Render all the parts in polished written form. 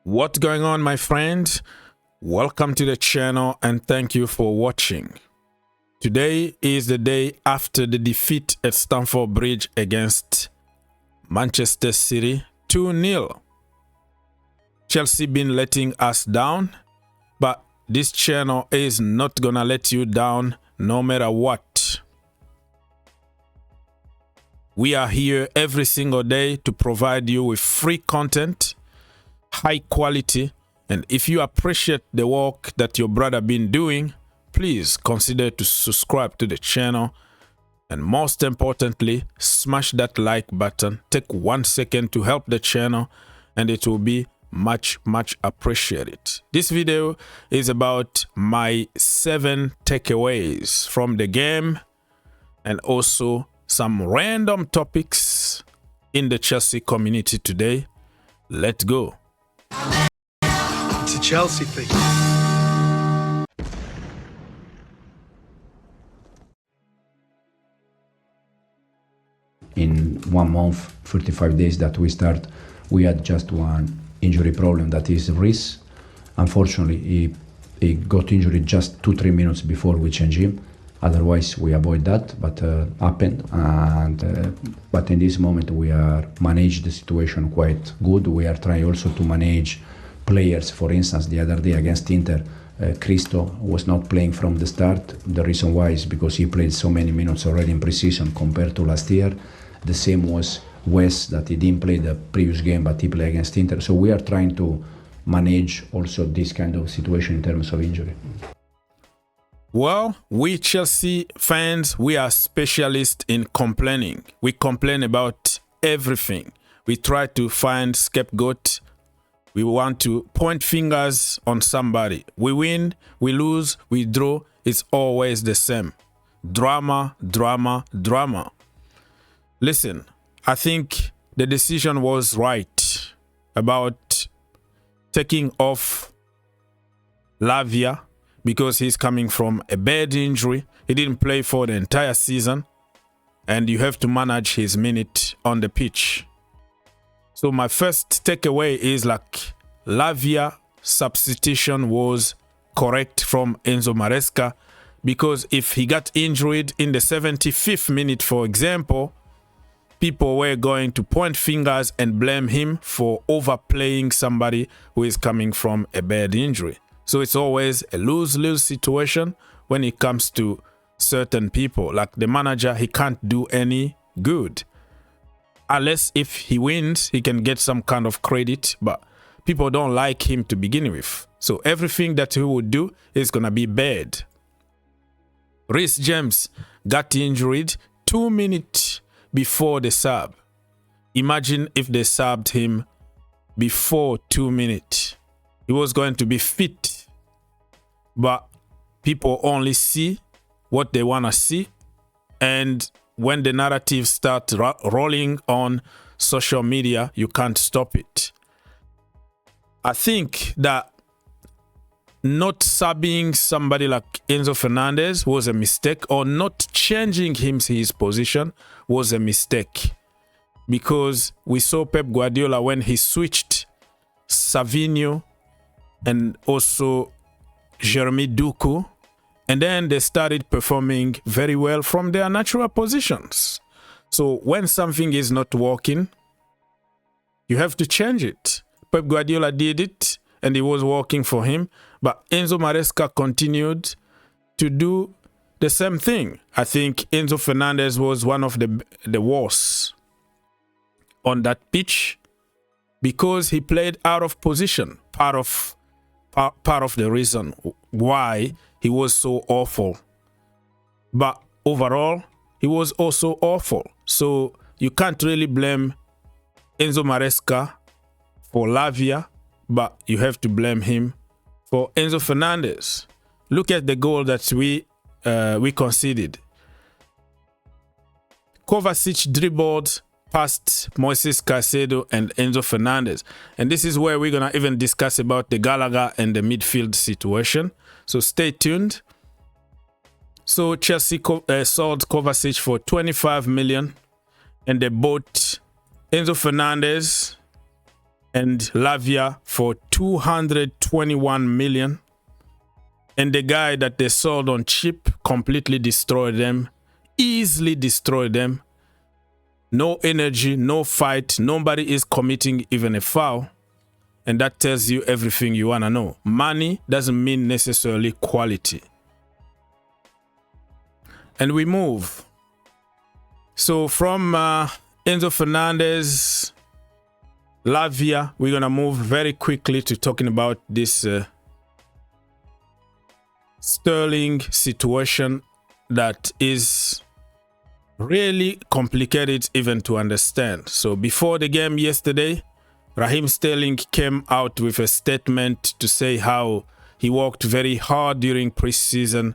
What's going on, my friend? Welcome to the channel and thank you for watching. Today is the day after the defeat at Stamford Bridge against Manchester City 2-0. Chelsea been letting us down, but this channel is not gonna let you down no matter what. We are here every single day to provide you with free content, high quality, and if you appreciate the work that your brother been doing, please consider to subscribe to the channel, and most importantly, smash that like button. Take 1 second to help the channel and it will be much appreciated. This video is about my 7 takeaways from the game and also some random topics in the Chelsea community today. Let's go. It's a Chelsea thing. In 1 month, 45 days that we start, we had just one injury problem, that is Reece. Unfortunately, he got injured just 2-3 minutes before we change him. Otherwise, we avoid that, but happened. But in this moment, we are manage the situation quite good. We are trying also to manage players. For instance, the other day against Inter, Cristo was not playing from the start. The reason why is because he played so many minutes already in pre-season compared to last year. The same was Wes, that he didn't play the previous game, but he played against Inter. So we are trying to manage also this kind of situation in terms of injury. Well, we Chelsea fans, we are specialists in complaining. We complain about everything. We try to find scapegoat. We want to point fingers on somebody. We win, we lose, we draw. It's always the same. Drama, drama, drama. Listen, I think the decision was right about taking off Lavia because he's coming from a bad injury. He didn't play for the entire season, and you have to manage his minute on the pitch. So my first takeaway is like Lavia substitution was correct from Enzo Maresca, because if he got injured in the 75th minute, for example, people were going to point fingers and blame him for overplaying somebody who is coming from a bad injury. So it's always a lose-lose situation when it comes to certain people. Like the manager, he can't do any good. Unless if he wins, he can get some kind of credit, but people don't like him to begin with. So everything that he would do is going to be bad. Reece James got injured 2 minutes before the sub. Imagine if they subbed him before 2 minutes. He was going to be fit. But people only see what they want to see. And when the narrative starts rolling on social media, you can't stop it. I think that not subbing somebody like Enzo Fernandez was a mistake, or not changing his position was a mistake. Because we saw Pep Guardiola when he switched Savinho and also Jeremy Doku, and then they started performing very well from their natural positions. So when something is not working, you have to change it. Pep Guardiola did it and it was working for him, but Enzo Maresca continued to do the same thing. I think Enzo Fernandez was one of the worst on that pitch because he played out of position. Part of the reason why he was so awful. But overall, he was also awful. So you can't really blame Enzo Maresca for Lavia, but you have to blame him for Enzo Fernandez. Look at the goal that we conceded. Kovacic dribbled past Moises Caicedo and Enzo Fernandez. And this is where we're going to even discuss about the Gallagher and the midfield situation. So stay tuned. So Chelsea sold Kovacic for 25 million and they bought Enzo Fernandez and Lavia for 221 million. And the guy that they sold on cheap completely destroyed them, easily destroyed them. No energy, no fight, nobody is committing even a foul. And that tells you everything you want to know. Money doesn't mean necessarily quality. And we move. So from Enzo Fernandez, Lavia, we're going to move very quickly to talking about this Sterling situation that is really complicated even to understand. So before the game yesterday, Raheem Sterling came out with a statement to say how he worked very hard during preseason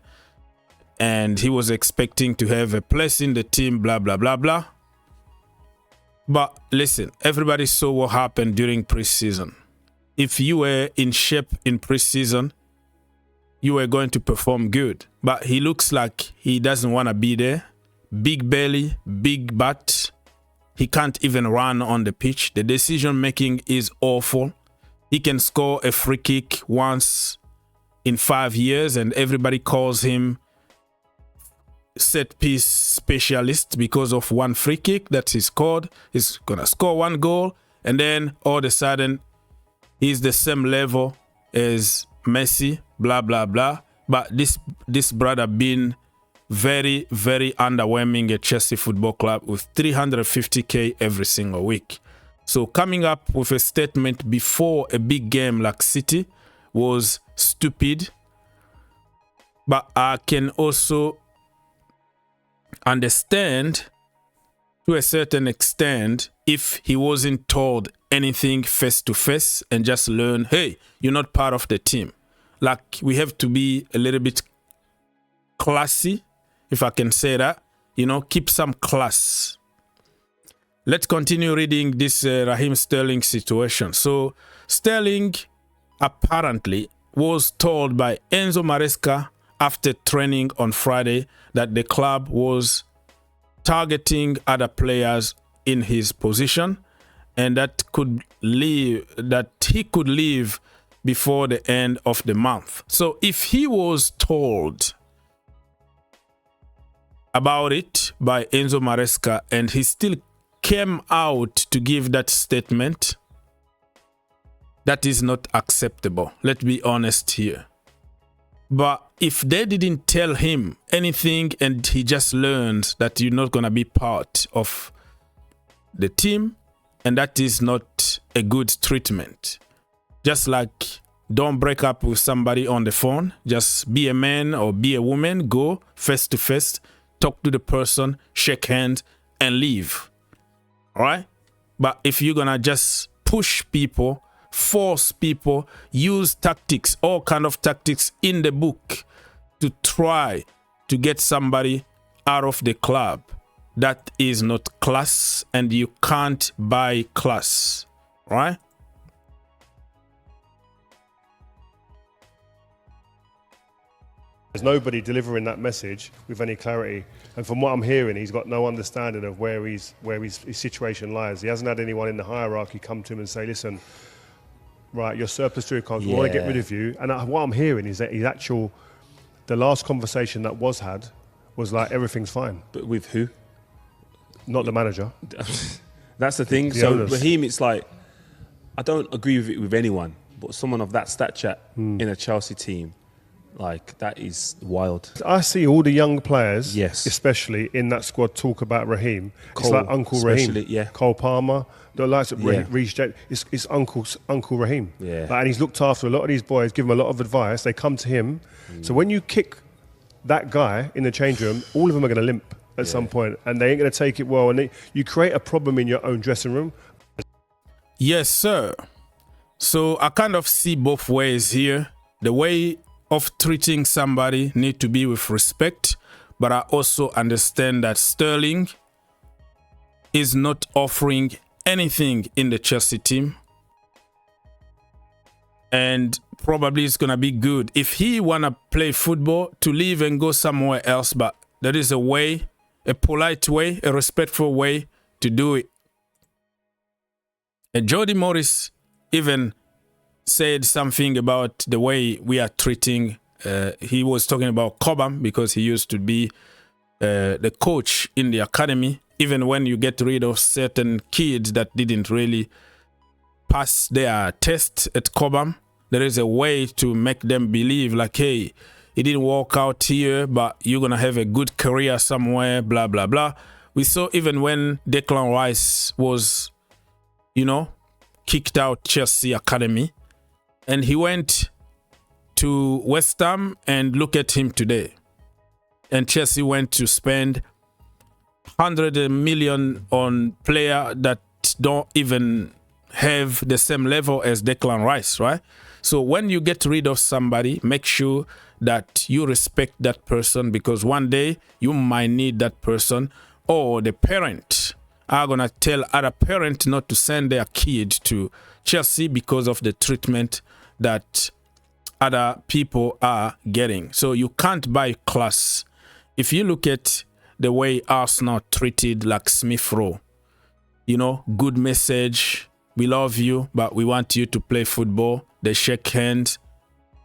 and he was expecting to have a place in the team, blah, blah, blah, blah. But listen, everybody saw what happened during preseason. If you were in shape in preseason, you were going to perform good. But he looks like he doesn't want to be there. Big belly, big butt. He can't even run on the pitch. The decision making is awful. He can score a free kick once in 5 years and everybody calls him set piece specialist because of one free kick that he scored. He's gonna score one goal and then all of a sudden he's the same level as Messi, blah blah blah. But this brother been very, very underwhelming at Chelsea Football Club with 350k every single week. So coming up with a statement before a big game like City was stupid. But I can also understand to a certain extent if he wasn't told anything face to face and just learn, hey, you're not part of the team. Like, we have to be a little bit classy, if I can say that, you know, keep some class. Let's continue reading this Raheem Sterling situation. So Sterling apparently was told by Enzo Maresca after training on Friday that the club was targeting other players in his position and that he could leave before the end of the month. So if he was told about it by Enzo Maresca and he still came out to give that statement, that is not acceptable. Let's be honest here. But if they didn't tell him anything and he just learned that you're not going to be part of the team, and that is not a good treatment. Just like don't break up with somebody on the phone. Just be a man or be a woman. Go face to face, talk to the person, shake hands, and leave. All right? But if you're going to just push people, force people, use tactics, all kind of tactics in the book to try to get somebody out of the club, that is not class, and you can't buy class, right? There's nobody delivering that message with any clarity, and from what I'm hearing, he's got no understanding of where his situation lies. He hasn't had anyone in the hierarchy come to him and say, listen, right, you're surplus to accounts, we want to get rid of you. And what I'm hearing is that the last conversation that was had was like, everything's fine. But with who? Not the manager. That's the thing. So Raheem, it's like, I don't agree with it with anyone, but someone of that stature in a Chelsea team, like, that is wild. I see all the young players, yes, especially in that squad, talk about Raheem. Cole, it's like Uncle Raheem. Yeah. Cole Palmer, the likes of Reece James. It's Uncle Raheem. Yeah. And he's looked after a lot of these boys, give them a lot of advice. They come to him. So when you kick that guy in the change room, all of them are going to limp at some point, and they ain't going to take it well. And you create a problem in your own dressing room. Yes, sir. So I kind of see both ways here. The way of treating somebody need to be with respect, but I also understand that Sterling is not offering anything in the Chelsea team, and probably it's gonna be good if he wanna play football to leave and go somewhere else. But there is a way, a polite way, a respectful way to do it. And Jody Morris even said something about the way we are treating. He was talking about Cobham because he used to be the coach in the academy. Even when you get rid of certain kids that didn't really pass their test at Cobham, there is a way to make them believe like, hey, it didn't work out here, but you're going to have a good career somewhere, blah, blah, blah. We saw even when Declan Rice was, kicked out Chelsea Academy, and he went to West Ham, and look at him today. And Chelsea went to spend 100 million on player that don't even have the same level as Declan Rice, right? So when you get rid of somebody, make sure that you respect that person, because one day you might need that person, or the parent are going to tell other parent not to send their kid to Chelsea because of the treatment that other people are getting. So you can't buy class. If you look at the way Arsenal treated like Smith Rowe, good message, we love you, but we want you to play football. They shake hands.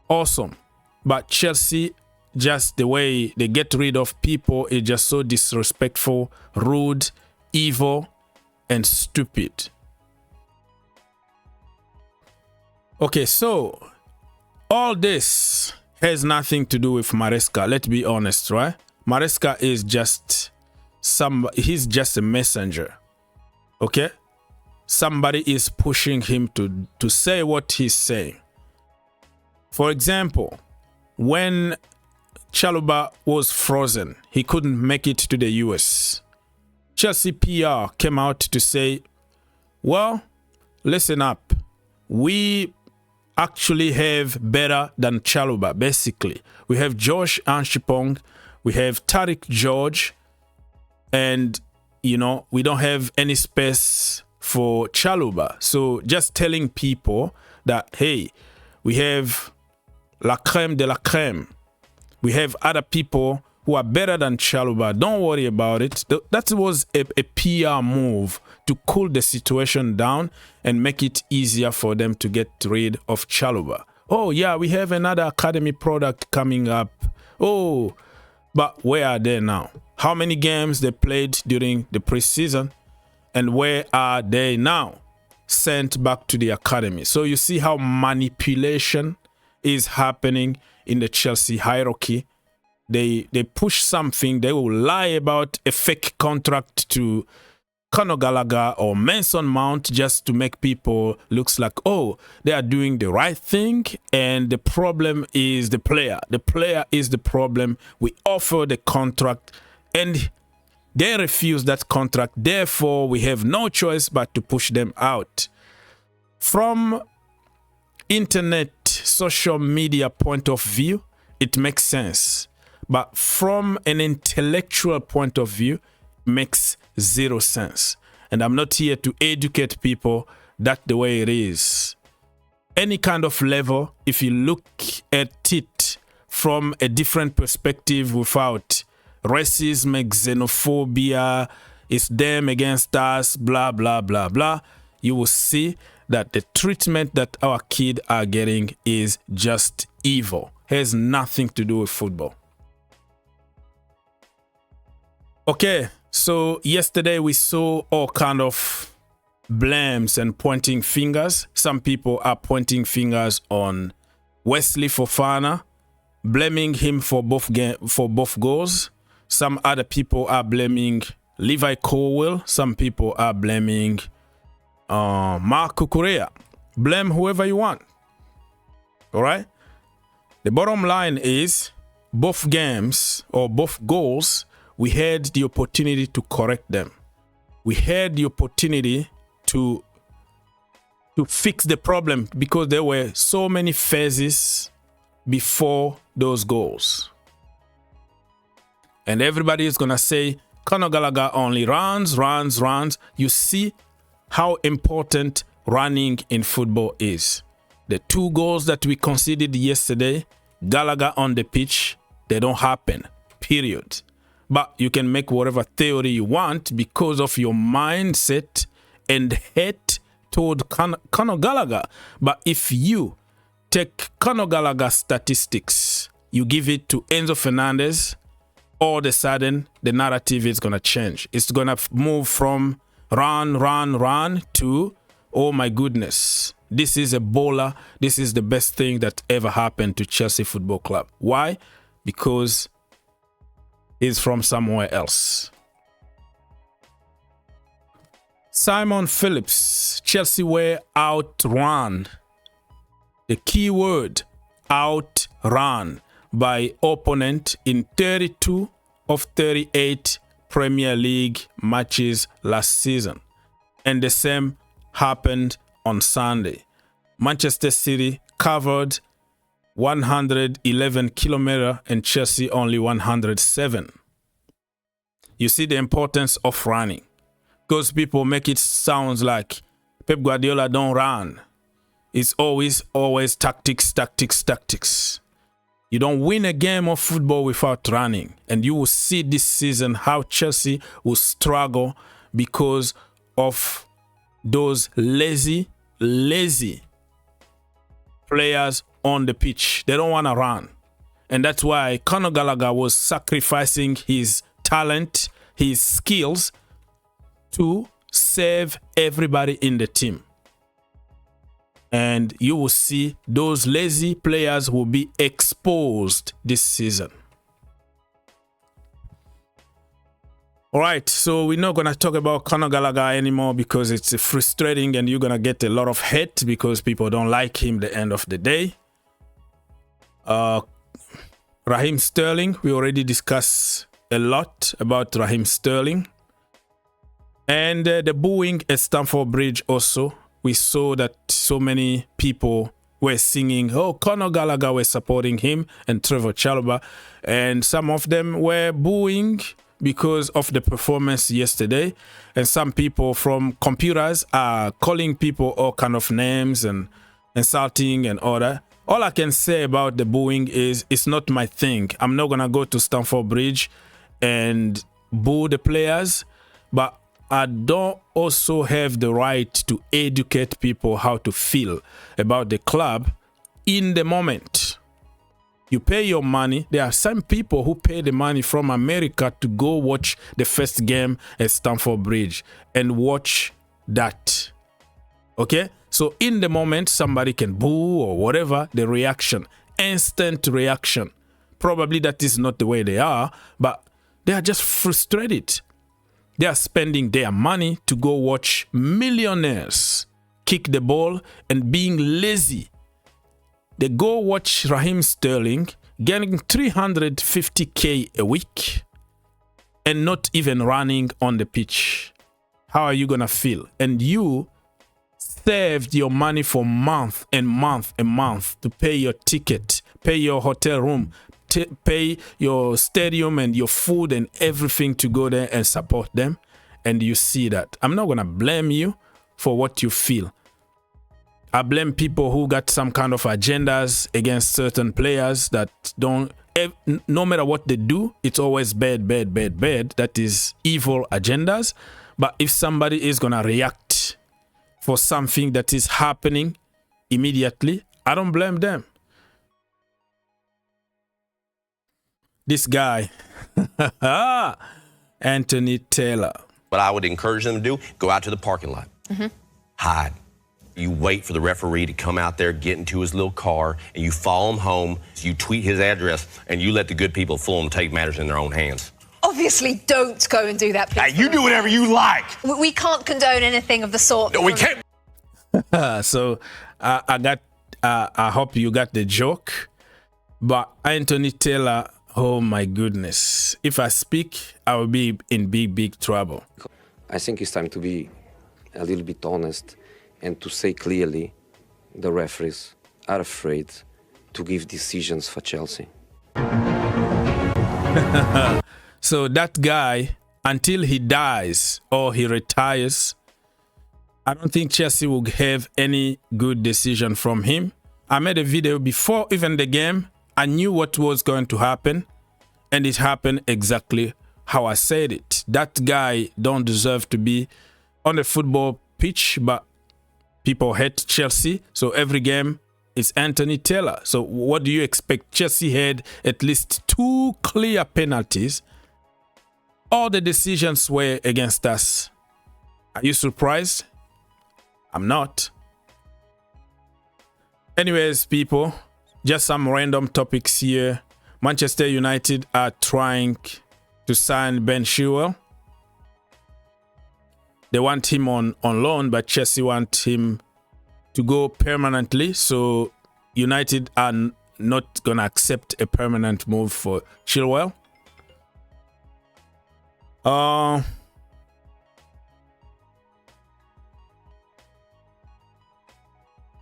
Awesome. But Chelsea, just the way they get rid of people is just so disrespectful, rude, evil, and stupid. Okay, so all this has nothing to do with Maresca. Let's be honest, right? Maresca is just he's just a messenger. Okay? Somebody is pushing him to say what he's saying. For example, when Chalobah was frozen, he couldn't make it to the US. Chelsea PR came out to say, well, listen up. We actually have better than Chalobah, basically. We have Josh Anchipong, we have Tariq George, and, we don't have any space for Chalobah. So just telling people that, hey, we have la crème de la crème. We have other people who are better than Chalobah. Don't worry about it. That was a PR move to cool the situation down and make it easier for them to get rid of Chalobah. Oh, yeah, we have another academy product coming up. Oh, but where are they now? How many games they played during the preseason? And where are they now? Sent back to the academy. So you see how manipulation is happening in the Chelsea hierarchy. They push something, they will lie about a fake contract to Conor Gallagher or Mason Mount just to make people looks like, oh, they are doing the right thing, and the problem is the player. The player is the problem. We offer the contract and they refuse that contract. Therefore, we have no choice but to push them out. From internet, social media point of view, it makes sense. But from an intellectual point of view, it makes zero sense. And I'm not here to educate people that the way it is. Any kind of level, if you look at it from a different perspective without racism, xenophobia, it's them against us, blah, blah, blah, blah, you will see that the treatment that our kids are getting is just evil. Has nothing to do with football. Okay, so yesterday we saw all kind of blames and pointing fingers. Some people are pointing fingers on Wesley Fofana, blaming him for both goals. Some other people are blaming Levi Colwill. Some people are blaming Marc Cucurella. Blame whoever you want. All right? The bottom line is both games or both goals, we had the opportunity to correct them. We had the opportunity to fix the problem because there were so many phases before those goals. And everybody is going to say, Conor Gallagher only runs. You see how important running in football is. The 2 goals that we conceded yesterday, Gallagher on the pitch, they don't happen, period. But you can make whatever theory you want because of your mindset and hate told Conor Gallagher. But if you take Conor Gallagher's statistics, you give it to Enzo Fernandez, all of a sudden the narrative is going to change. It's going to move from run to, oh my goodness, this is a bowler. This is the best thing that ever happened to Chelsea Football Club. Why? Because he's from somewhere else. Simon Phillips, Chelsea were outrun. The key word, outrun, by opponent in 32 of 38 Premier League matches last season. And the same happened on Sunday. Manchester City covered 111 kilometers and Chelsea only 107. You see the importance of running. Because people make it sound like Pep Guardiola don't run. It's always tactics. You don't win a game of football without running. And you will see this season how Chelsea will struggle because of those lazy players on the pitch. They don't want to run. And that's why Conor Gallagher was sacrificing his talent, his skills, to save everybody in the team. And you will see those lazy players will be exposed this season. All right, so we're not going to talk about Conor Gallagher anymore because it's frustrating and you're going to get a lot of hate because people don't like him at the end of the day. Raheem Sterling, we already discussed a lot about Raheem Sterling. And the booing at Stamford Bridge also. We saw that so many people were singing, oh, Conor Gallagher were supporting him and Trevor Chalobah. And some of them were booing because of the performance yesterday. And some people from computers are calling people all kind of names and insulting and all that. All I can say about the booing is it's not my thing. I'm not going to go to Stamford Bridge and boo the players. But I don't also have the right to educate people how to feel about the club in the moment. You pay your money. There are some people who pay the money from America to go watch the first game at Stamford Bridge and watch that. Okay? So in the moment, somebody can boo or whatever, the reaction, instant reaction. Probably that is not the way they are, but they are just frustrated. They are spending their money to go watch millionaires kick the ball and being lazy. They go watch Raheem Sterling getting 350k a week and not even running on the pitch. How are you going to feel? And you saved your money for month and month and month to pay your ticket, pay your hotel room, pay your stadium and your food and everything to go there and support them. And you see that. I'm not going to blame you for what you feel. I blame people who got some kind of agendas against certain players that don't, no matter what they do, it's always bad. That is evil agendas. But if somebody is going to react for something that is happening immediately, I don't blame them. This guy, Anthony Taylor. What I would encourage them to do, go out to the parking lot. Hide. You wait for the referee to come out there, get into his little car, and you follow him home. You tweet his address, and you let the good people of Fulham take matters in their own hands. Obviously, don't go and do that, please. Hey, you do whatever you like. We can't condone anything of the sort. No, we can't. So I hope you got the joke. But Anthony Taylor, oh my goodness. If I speak, I will be in big trouble. I think it's time to be a little bit honest and to say clearly the referees are afraid to give decisions for Chelsea. So that guy, until he dies or he retires, I don't think Chelsea will have any good decision from him. I made a video before even the game. I knew what was going to happen, and it happened exactly how I said it. That guy don't deserve to be on the football pitch, but people hate Chelsea. So every game is Anthony Taylor. So what do you expect? Chelsea had at least 2 clear penalties. All the decisions were against us. Are you surprised? I'm not. Anyways, people, just some random topics here. Manchester United are trying to sign Ben Chilwell. They want him on loan, but Chelsea want him to go permanently. So United are not going to accept a permanent move for Chilwell. On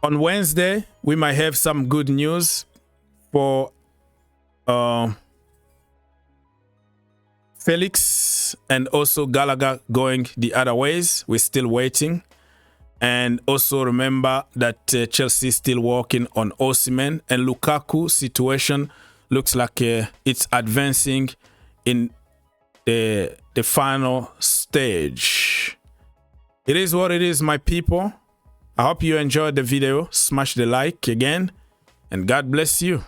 Wednesday, we might have some good news for Felix and also Gallagher going the other ways. We're still waiting. And also remember that Chelsea is still working on Osimhen, and Lukaku situation looks like it's advancing in the final stage. It is what it is, my people. I hope you enjoyed the video. Smash the like again, and God bless you.